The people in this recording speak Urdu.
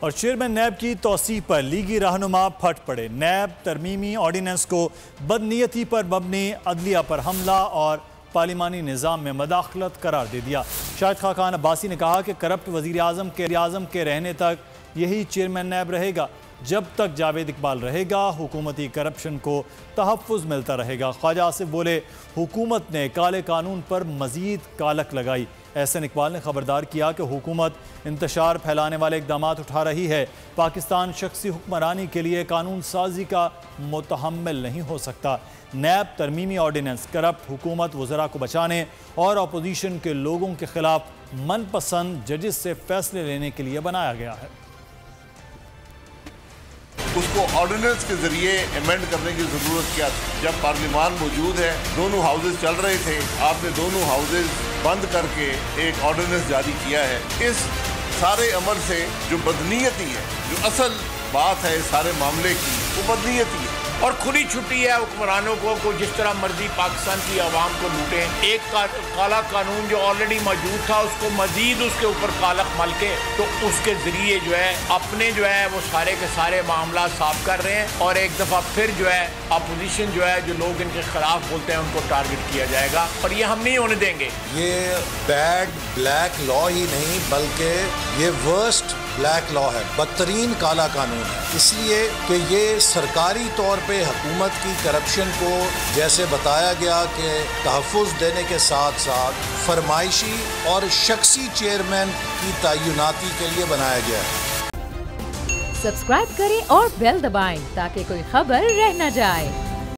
اور چیئرمین نیب کی توسیع پر لیگی رہنما پھٹ پڑے۔ نیب ترمیمی آرڈیننس کو بدنیتی پر مبنی عدلیہ پر حملہ اور پارلیمانی نظام میں مداخلت قرار دے دیا۔ شاہد خاقان عباسی نے کہا کہ کرپٹ وزیر اعظم کے رہنے تک یہی چیئرمین نیب رہے گا۔ جب تک جاوید اقبال رہے گا حکومتی کرپشن کو تحفظ ملتا رہے گا۔ خواجہ آصف بولے حکومت نے کالے قانون پر مزید کالک لگائی۔ احسن اقبال نے خبردار کیا کہ حکومت انتشار پھیلانے والے اقدامات اٹھا رہی ہے۔ پاکستان شخصی حکمرانی کے لیے قانون سازی کا متحمل نہیں ہو سکتا۔ نیب ترمیمی آرڈیننس کرپٹ حکومت وزراء کو بچانے اور اپوزیشن کے لوگوں کے خلاف من پسند ججز سے فیصلے لینے کے لیے بنایا گیا ہے۔ اس کو آرڈیننس کے ذریعے ایمینڈ کرنے کی ضرورت کیا تھی؟ جب پارلیمان موجود ہے، دونوں ہاؤسز چل رہے تھے، آپ نے دونوں ہاؤسز بند کر کے ایک آرڈیننس جاری کیا ہے۔ اس سارے عمل سے جو بدنیتی ہے، جو اصل بات ہے سارے معاملے کی، وہ بدنیتی ہے اور کھلی چھٹی ہے حکمرانوں کو جس طرح مرضی پاکستان کی عوام کو لوٹیں۔ ایک کالا قانون جو آلریڈی موجود تھا اس کو مزید اس کے اوپر کالک مل کے تو اس کے ذریعے جو ہے اپنے جو ہے وہ سارے کے سارے معاملات صاف کر رہے ہیں اور ایک دفعہ پھر جو ہے اپوزیشن جو ہے جو لوگ ان کے خلاف بولتے ہیں ان کو ٹارگٹ کیا جائے گا اور یہ ہم نہیں ہونے دیں گے۔ یہ بیڈ بلیک لا ہی نہیں بلکہ یہ ورسٹ بلیک لا ہے، بدترین کالا قانون ہے، اس لیے کہ یہ سرکاری طور پہ حکومت کی کرپشن کو جیسے بتایا گیا کہ تحفظ دینے کے ساتھ ساتھ فرمائشی اور شخصی چیئرمین کی تعیناتی کے لیے بنایا گیا ہے۔ سبسکرائب کریں اور بیل دبائیں تاکہ کوئی خبر رہ نہ جائے۔